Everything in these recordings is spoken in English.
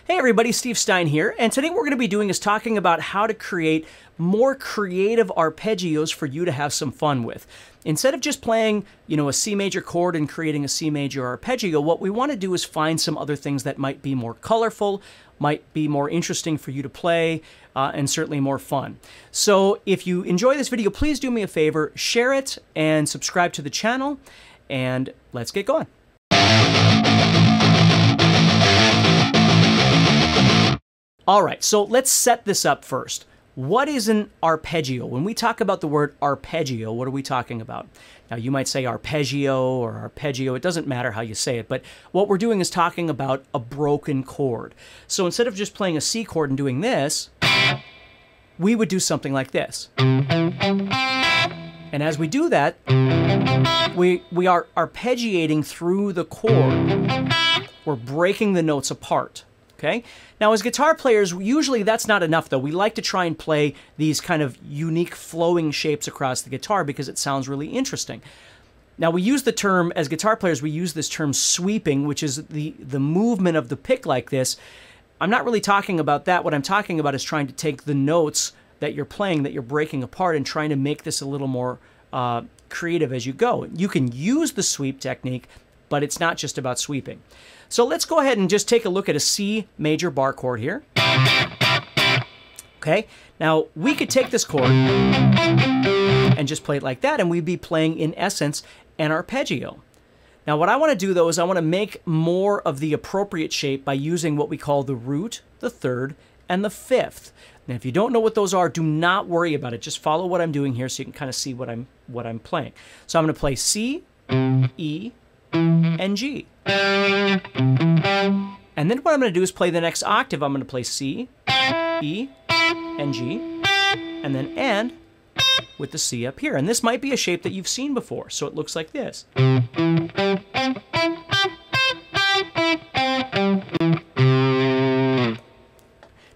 Hey everybody, Steve Stine here, and today what we're going to be doing is talking about how to create more creative arpeggios for you to have some fun with. Instead of just playing, a C major chord and creating a C major arpeggio, what we want to do is find some other things that might be more colorful, might be more interesting for you to play, and certainly more fun. So if you enjoy this video, please do me a favor, share it and subscribe to the channel, and let's get going. All right, so let's set this up first. What is an arpeggio? When we talk about the word arpeggio, what are we talking about? Now, you might say arpeggio or arpeggio. It doesn't matter how you say it, but what we're doing is talking about a broken chord. So instead of just playing a C chord and doing this, we would do something like this. And as we do that, we are arpeggiating through the chord. We're breaking the notes apart. Okay? Now, as guitar players, usually that's not enough, though. We like to try and play these kind of unique flowing shapes across the guitar because it sounds really interesting. Now, we use the term, as guitar players, we use this term sweeping, which is the movement of the pick like this. I'm not really talking about that. What I'm talking about is trying to take the notes that you're playing, that you're breaking apart, and trying to make this a little more creative as you go. You can use the sweep technique, but it's not just about sweeping. So let's go ahead and just take a look at a C major bar chord here. Okay, now we could take this chord and just play it like that, and we'd be playing, in essence, an arpeggio. Now what I want to do, though, is I want to make more of the appropriate shape by using what we call the root, the third, and the fifth. Now if you don't know what those are, do not worry about it. Just follow what I'm doing here so you can kind of see what I'm playing. So I'm going to play C, E, and G. And then what I'm going to do is play the next octave. I'm going to play C, E, and G, and then end with the C up here. And this might be a shape that you've seen before, so it looks like this.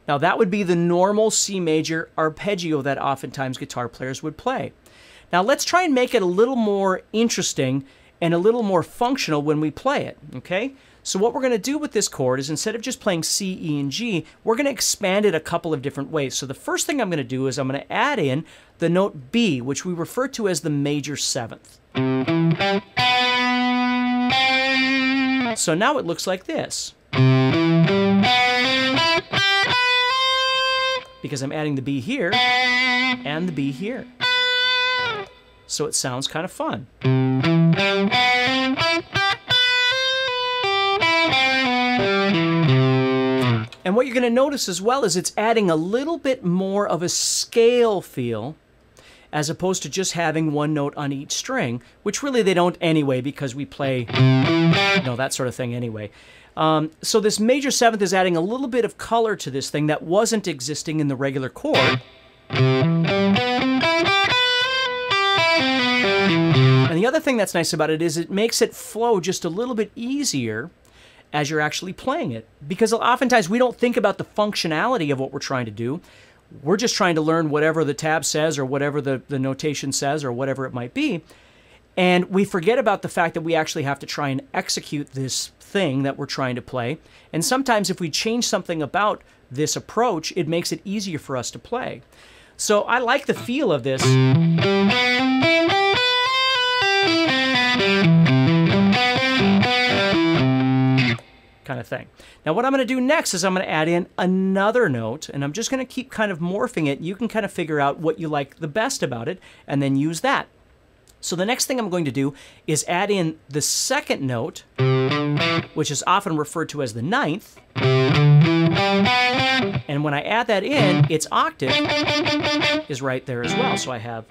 Now that would be the normal C major arpeggio that oftentimes guitar players would play. Now let's try and make it a little more interesting and a little more functional when we play it, okay? So what we're going to do with this chord is, instead of just playing C, E, and G, we're going to expand it a couple of different ways. So the first thing I'm going to do is I'm going to add in the note B, which we refer to as the major seventh. So now it looks like this. Because I'm adding the B here and the B here. So it sounds kind of fun. And what you're going to notice as well is it's adding a little bit more of a scale feel, as opposed to just having one note on each string, which really they don't anyway, because we play, that sort of thing anyway. So this major seventh is adding a little bit of color to this thing that wasn't existing in the regular chord. And the other thing that's nice about it is it makes it flow just a little bit easier as you're actually playing it. Because oftentimes we don't think about the functionality of what we're trying to do. We're just trying to learn whatever the tab says or whatever the notation says or whatever it might be. And we forget about the fact that we actually have to try and execute this thing that we're trying to play. And sometimes if we change something about this approach, it makes it easier for us to play. So I like the feel of this. Kind of thing. Now what I'm going to do next is I'm going to add in another note, and I'm just going to keep kind of morphing it. You can kind of figure out what you like the best about it and then use that. So the next thing I'm going to do is add in the second note, which is often referred to as the ninth. And when I add that in, its octave is right there as well. So I have,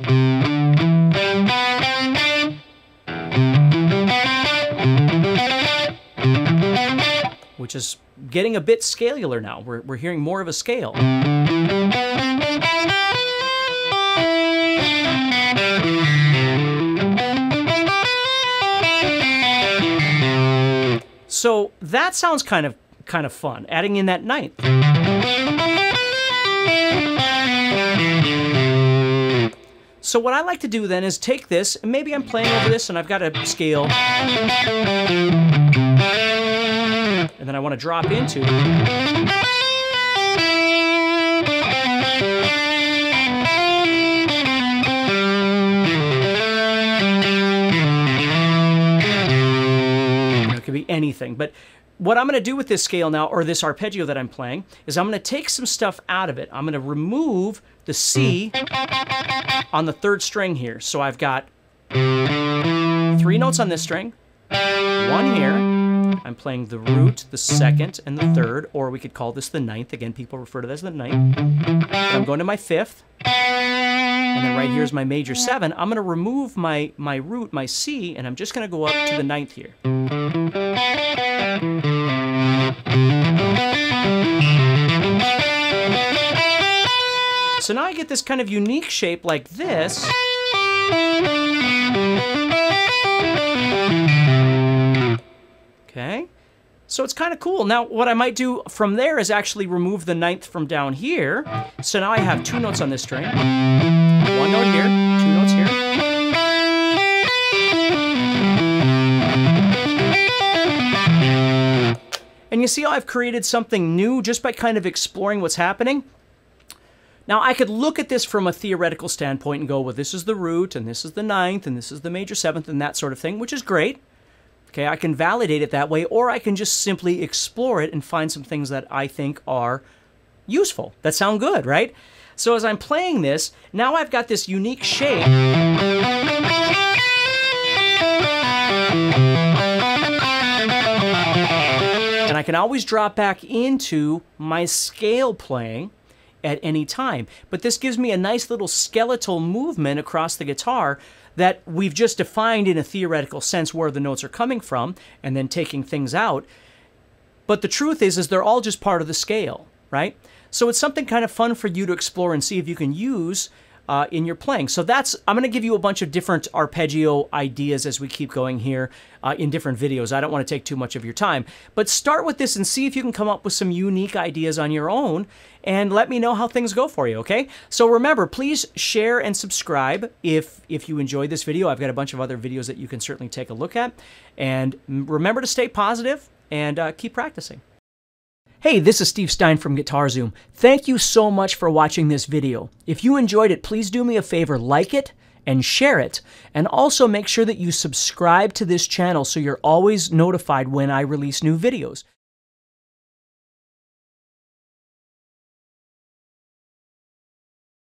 which is getting a bit scalular now. We're hearing more of a scale. So that sounds kind of fun, adding in that ninth. So what I like to do then is take this, and maybe I'm playing over this and I've got a scale, and then I want to drop into anything. But what I'm going to do with this scale now, or this arpeggio that I'm playing, is I'm going to take some stuff out of it. I'm going to remove the C on the 3rd string here. So I've got 3 notes on this string, 1 here. I'm playing the root, the 2nd, and the 3rd, or we could call this the 9th. Again, people refer to this as the 9th. I'm going to my 5th, and then right here's my major 7. I'm going to remove my root, my C, and I'm just going to go up to the 9th here. So now I get this kind of unique shape like this. Okay, so it's kind of cool. Now, what I might do from there is actually remove the 9th from down here. So now I have 2 notes on this string. 1 note here, 2 notes here. And you see how I've created something new just by kind of exploring what's happening? Now, I could look at this from a theoretical standpoint and go, well, this is the root, and this is the 9th, and this is the major 7th, and that sort of thing, which is great. Okay, I can validate it that way, or I can just simply explore it and find some things that I think are useful, that sound good, right? So as I'm playing this, now I've got this unique shape. And I can always drop back into my scale playing at any time. But this gives me a nice little skeletal movement across the guitar that we've just defined in a theoretical sense where the notes are coming from and then taking things out. But the truth is they're all just part of the scale, right? So it's something kind of fun for you to explore and see if you can use in your playing. So I'm going to give you a bunch of different arpeggio ideas as we keep going here in different videos. I don't want to take too much of your time. But start with this and see if you can come up with some unique ideas on your own and let me know how things go for you, okay? So remember, please share and subscribe if you enjoyed this video. I've got a bunch of other videos that you can certainly take a look at. And remember to stay positive and keep practicing. Hey, this is Steve Stine from Guitar Zoom. Thank you so much for watching this video. If you enjoyed it, please do me a favor, like it and share it. And also make sure that you subscribe to this channel so you're always notified when I release new videos.